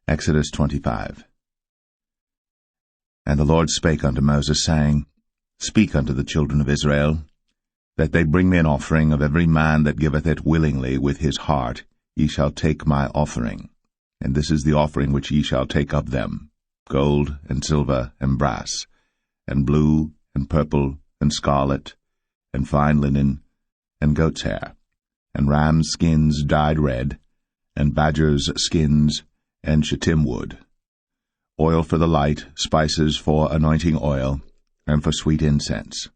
Exodus 25. And the Lord spake unto Moses, saying, Speak unto the children of Israel, that they bring me an offering of every man that giveth it willingly with his heart. Ye shall take my offering. And this is the offering which ye shall take of them, gold, and silver, and brass, and blue, and purple, and scarlet, and fine linen, and goat's hair, and rams' skins dyed red, and badgers' skins, and shittim wood, oil for the light, spices for anointing oil, and for sweet incense,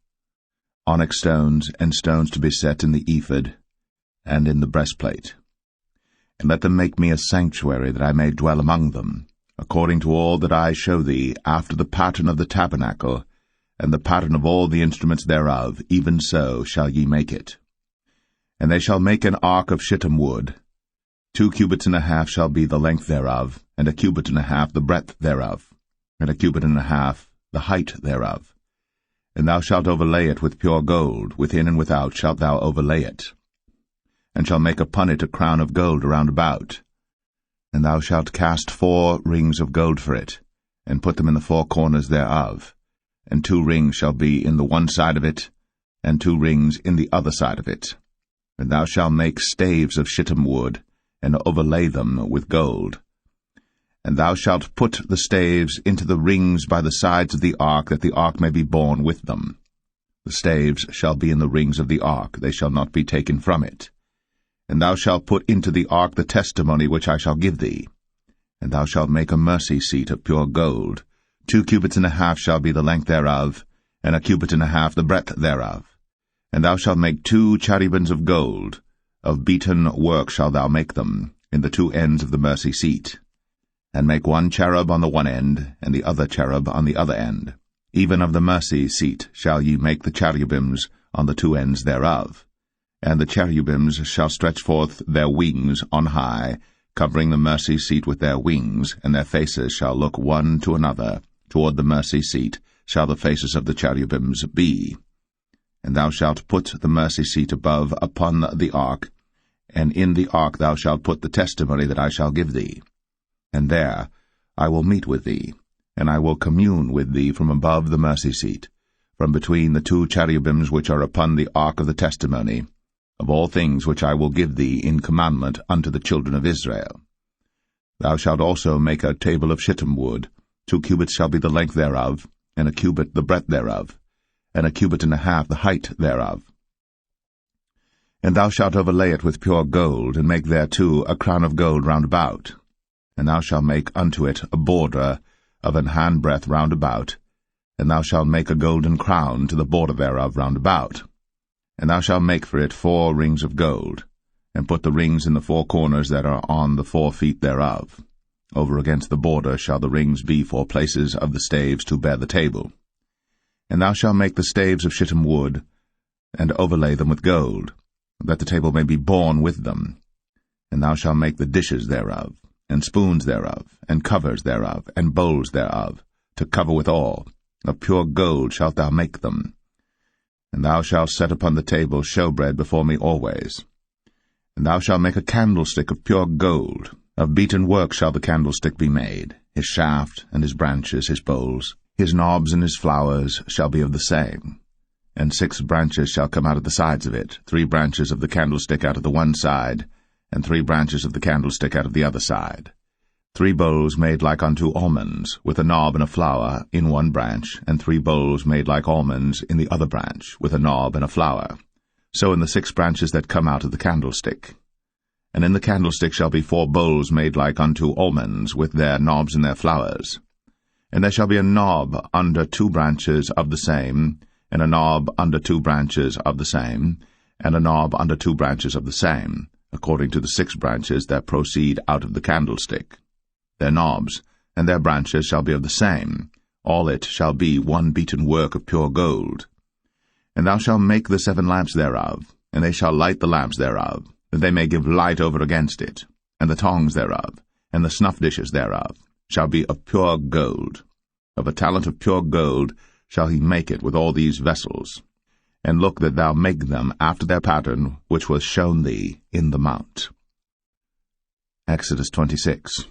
onyx stones, and stones to be set in the ephod, and in the breastplate. And let them make me a sanctuary, that I may dwell among them, according to all that I show thee, after the pattern of the tabernacle, and the pattern of all the instruments thereof, even so shall ye make it. And they shall make an ark of shittim wood. 2 cubits and a half shall be the length thereof, and 1 cubit and a half the breadth thereof, and 1 cubit and a half the height thereof. And thou shalt overlay it with pure gold, within and without shalt thou overlay it, and shalt make upon it a crown of gold round about. And thou shalt cast 4 rings of gold for it, and put them in the 4 corners thereof, and 2 rings shall be in the one side of it, and 2 rings in the other side of it. And thou shalt make staves of shittim wood, and overlay them with gold. And thou shalt put the staves into the rings by the sides of the ark, that the ark may be borne with them. The staves shall be in the rings of the ark, they shall not be taken from it. And thou shalt put into the ark the testimony which I shall give thee. And thou shalt make a mercy seat of pure gold. 2 cubits and a half shall be the length thereof, and 1 cubit and a half the breadth thereof. And thou shalt make 2 cherubims of gold. Of beaten work shalt thou make them, in the 2 ends of the mercy seat. And make 1 cherub on the one end, and the other cherub on the other end. Even of the mercy seat shall ye make the cherubims on the 2 ends thereof. And the cherubims shall stretch forth their wings on high, covering the mercy seat with their wings, and their faces shall look one to another. Toward the mercy seat shall the faces of the cherubims be. And thou shalt put the mercy seat above upon the ark, and in the ark thou shalt put the testimony that I shall give thee. And there I will meet with thee, and I will commune with thee from above the mercy seat, from between the 2 cherubims which are upon the ark of the testimony, of all things which I will give thee in commandment unto the children of Israel. Thou shalt also make a table of shittim wood. 2 cubits shall be the length thereof, and 1 cubit the breadth thereof, and 1 cubit and a half the height thereof. And thou shalt overlay it with pure gold, and make thereto a crown of gold round about. And thou shalt make unto it a border of an handbreadth round about, and thou shalt make a golden crown to the border thereof round about. And thou shalt make for it 4 rings of gold, and put the rings in the 4 corners that are on the 4 feet thereof. Over against the border shall the rings be for places of the staves to bear the table. And thou shalt make the staves of shittim wood, and overlay them with gold, that the table may be borne with them. And thou shalt make the dishes thereof, and spoons thereof, and covers thereof, and bowls thereof, to cover withal. Of pure gold shalt thou make them. And thou shalt set upon the table showbread before me always. And thou shalt make a candlestick of pure gold. Of beaten work shall the candlestick be made. His shaft, and his branches, his bowls, his knobs and his flowers shall be of the same. And 6 branches shall come out of the sides of it, 3 branches of the candlestick out of the one side, and 3 branches of the candlestick out of the other side. 3 bowls made like unto almonds, with a knob and a flower in one branch, and 3 bowls made like almonds in the other branch, with a knob and a flower. So in the 6 branches that come out of the candlestick. And in the candlestick shall be 4 bowls made like unto almonds, with their knobs and their flowers. And there shall be a knob under 2 branches of the same, and a knob under 2 branches of the same, and a knob under 2 branches of the same, according to the 6 branches that proceed out of the candlestick. Their knobs and their branches shall be of the same. All it shall be 1 beaten work of pure gold. And thou shalt make the 7 lamps thereof, and they shall light the lamps thereof, that they may give light over against it. And the tongs thereof, and the snuff dishes thereof, shall be of pure gold. Of a talent of pure gold shall he make it with all these vessels. And look that thou make them after their pattern which was shown thee in the mount. Exodus 26.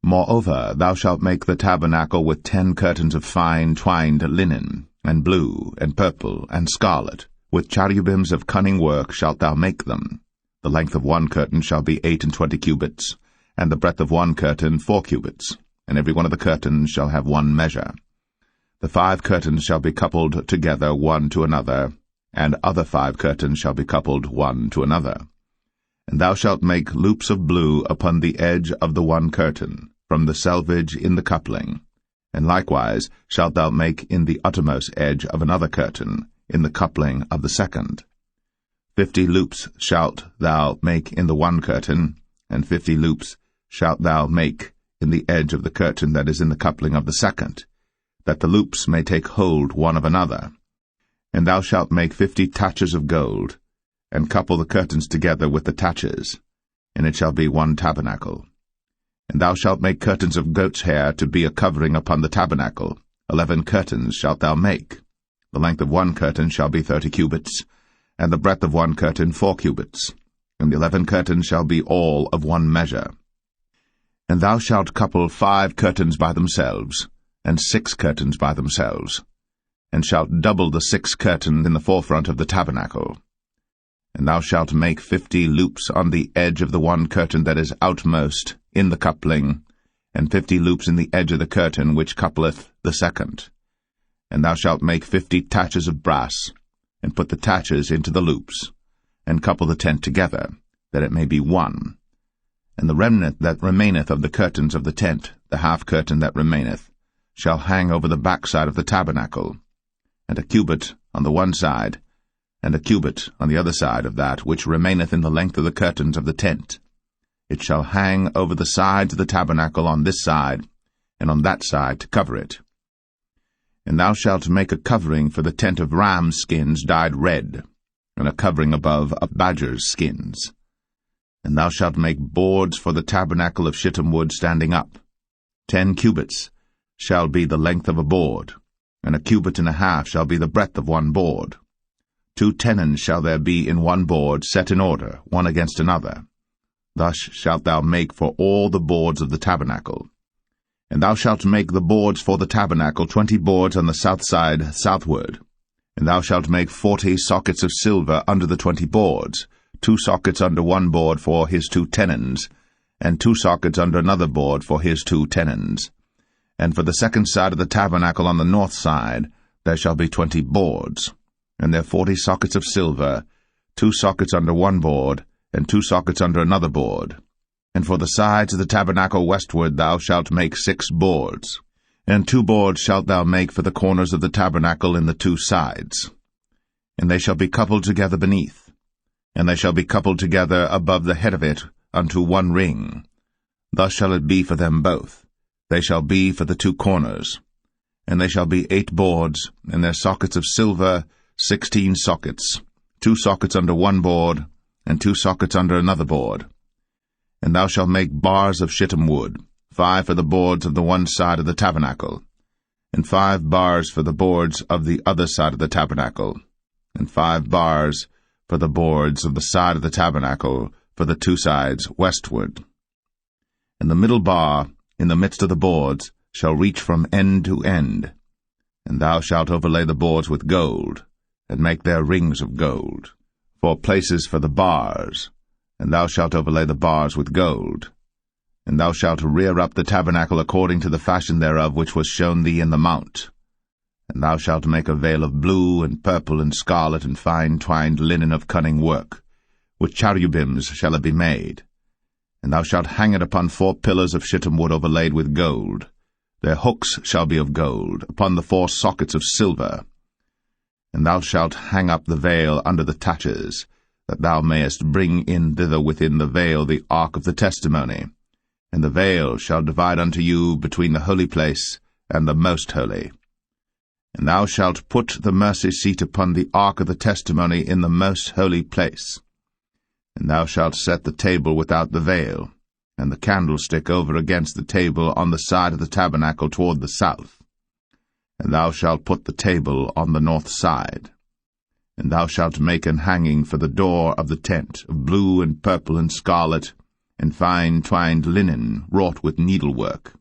Moreover, thou shalt make the tabernacle with 10 curtains of fine twined linen, and blue, and purple, and scarlet. With cherubims of cunning work shalt thou make them. The length of one curtain shall be 28 cubits, and the breadth of one curtain 4 cubits, and every one of the curtains shall have one measure. The 5 curtains shall be coupled together one to another, and other 5 curtains shall be coupled one to another. And thou shalt make loops of blue upon the edge of the one curtain, from the selvage in the coupling. And likewise shalt thou make in the uttermost edge of another curtain, in the coupling of the second. 50 loops shalt thou make in the one curtain, and 50 loops shalt thou make in the edge of the curtain that is in the coupling of the second, that the loops may take hold one of another. And thou shalt make 50 taches of gold, and couple the curtains together with the taches, and it shall be one tabernacle. And thou shalt make curtains of goat's hair to be a covering upon the tabernacle. 11 curtains shalt thou make. The length of one curtain shall be 30 cubits, and the breadth of one curtain 4 cubits, and the 11 curtains shall be all of one measure. And thou shalt couple 5 curtains by themselves, and 6 curtains by themselves, and shalt double the 6 curtains in the forefront of the tabernacle. And thou shalt make 50 loops on the edge of the one curtain that is outmost in the coupling, and 50 loops in the edge of the curtain which coupleth the second. And thou shalt make 50 taches of brass, and put the taches into the loops, and couple the tent together, that it may be one. And the remnant that remaineth of the curtains of the tent, the half curtain that remaineth, shall hang over the backside of the tabernacle, and a cubit on the one side, and a cubit on the other side of that which remaineth in the length of the curtains of the tent. It shall hang over the sides of the tabernacle on this side, and on that side to cover it. And thou shalt make a covering for the tent of rams' skins dyed red, and a covering above of badgers' skins. And thou shalt make boards for the tabernacle of shittim wood standing up. 10 cubits shall be the length of a board, and a cubit and a half shall be the breadth of one board. 2 tenons shall there be in one board, set in order, one against another. Thus shalt thou make for all the boards of the tabernacle. And thou shalt make the boards for the tabernacle 20 boards on the south side southward. And thou shalt make 40 sockets of silver under the 20 boards, 2 sockets under one board for his 2 tenons, and 2 sockets under another board for his 2 tenons. And for the second side of the tabernacle on the north side there shall be 20 boards, and there 40 sockets of silver, 2 sockets under one board, and 2 sockets under another board. And for the sides of the tabernacle westward thou shalt make 6 boards. And 2 boards shalt thou make for the corners of the tabernacle in the 2 sides. And they shall be coupled together beneath, and they shall be coupled together above the head of it unto one ring. Thus shall it be for them both. They shall be for the 2 corners. And they shall be 8 boards, and their sockets of silver 16 sockets, 2 sockets under one board, and 2 sockets under another board. And thou shalt make bars of shittim wood, 5 for the boards of the one side of the tabernacle, and 5 bars for the boards of the other side of the tabernacle, and 5 bars for the boards of the side of the tabernacle for the 2 sides westward. And the middle bar in the midst of the boards shall reach from end to end. And thou shalt overlay the boards with gold, and make their rings of gold, for places for the bars, and thou shalt overlay the bars with gold. And thou shalt rear up the tabernacle according to the fashion thereof which was shown thee in the mount. And thou shalt make a veil of blue, and purple, and scarlet, and fine twined linen of cunning work. With cherubims shall it be made. And thou shalt hang it upon 4 pillars of shittim wood overlaid with gold. Their hooks shall be of gold, upon the 4 sockets of silver. And thou shalt hang up the veil under the taches, that thou mayest bring in thither within the veil the ark of the testimony. And the veil shall divide unto you between the holy place and the most holy. And thou shalt put the mercy seat upon the ark of the testimony in the most holy place. And thou shalt set the table without the veil, and the candlestick over against the table on the side of the tabernacle toward the south. And thou shalt put the table on the north side. And thou shalt make an hanging for the door of the tent, of blue and purple and scarlet, and fine twined linen wrought with needlework.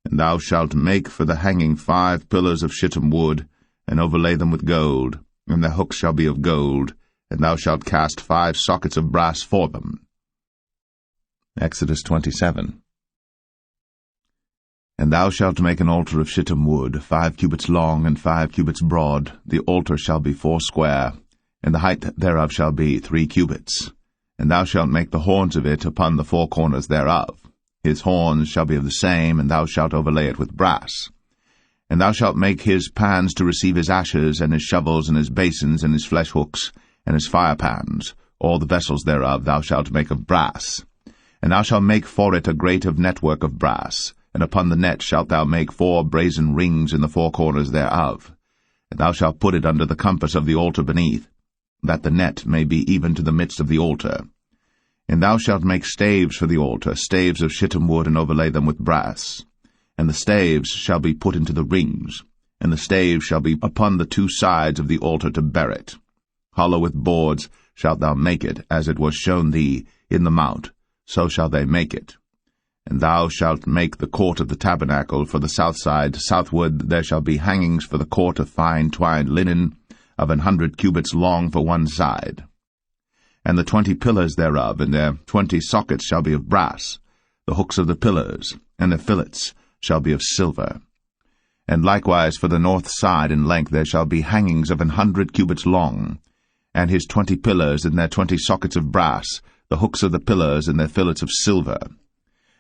And thou shalt make for the hanging 5 pillars of shittim wood, and overlay them with gold, and their hooks shall be of gold, and thou shalt cast 5 sockets of brass for them. Exodus 27. And thou shalt make an altar of shittim wood, 5 cubits long and 5 cubits broad. The altar shall be 4 square, and the height thereof shall be 3 cubits. And thou shalt make the horns of it upon the 4 corners thereof. His horns shall be of the same, and thou shalt overlay it with brass. And thou shalt make his pans to receive his ashes, and his shovels, and his basins, and his flesh hooks, and his firepans. All the vessels thereof thou shalt make of brass. And thou shalt make for it a grate of network of brass, and upon the net shalt thou make 4 brazen rings in the 4 corners thereof. And thou shalt put it under the compass of the altar beneath, that the net may be even to the midst of the altar. And thou shalt make staves for the altar, staves of shittim wood, and overlay them with brass. And the staves shall be put into the rings, and the staves shall be upon the 2 sides of the altar to bear it. Hollow with boards shalt thou make it, as it was shown thee in the mount, so shall they make it. And thou shalt make the court of the tabernacle for the south side. Southward there shall be hangings for the court of fine twined linen, of 100 cubits long for one side. And the 20 pillars thereof, and their 20 sockets shall be of brass. The hooks of the pillars, and their fillets, shall be of silver. And likewise for the north side in length there shall be hangings of 100 cubits long, and his 20 pillars, and their 20 sockets of brass, the hooks of the pillars, and their fillets of silver.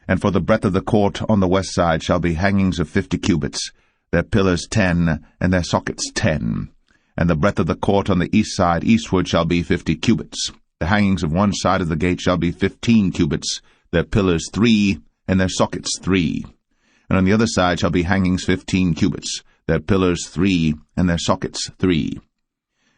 And for the breadth of the court on the west side shall be hangings of 50 cubits, their pillars 10, and their sockets 10. And the breadth of the court on the east side eastward shall be 50 cubits. The hangings of one side of the gate shall be 15 cubits, their pillars 3, and their sockets 3. And on the other side shall be hangings 15 cubits, their pillars 3, and their sockets 3.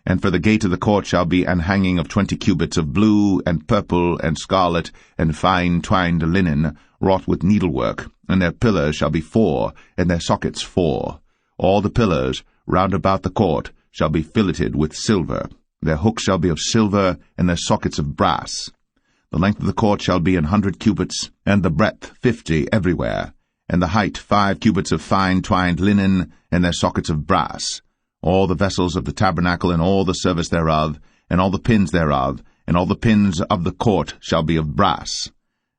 And for the gate of the court shall be an hanging of 20 cubits of blue, and purple, and scarlet, and fine twined linen, wrought with needlework, and their pillars shall be 4, and their sockets 4. All the pillars round about the court shall be filleted with silver. Their hooks shall be of silver, and their sockets of brass. The length of the court shall be 100 cubits, and the breadth 50 everywhere, and the height 5 cubits of fine twined linen, and their sockets of brass. All the vessels of the tabernacle, and all the service thereof, and all the pins thereof, and all the pins of the court shall be of brass.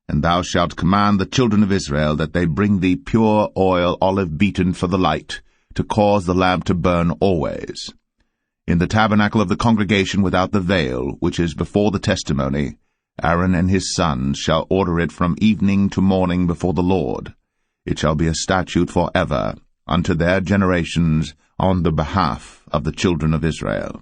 And thou shalt command the children of Israel that they bring thee pure oil olive beaten for the light, to cause the lamp to burn always. In the tabernacle of the congregation without the veil, which is before the testimony, Aaron and his sons shall order it from evening to morning before the Lord. It shall be a statute for ever, unto their generations, on the behalf of the children of Israel.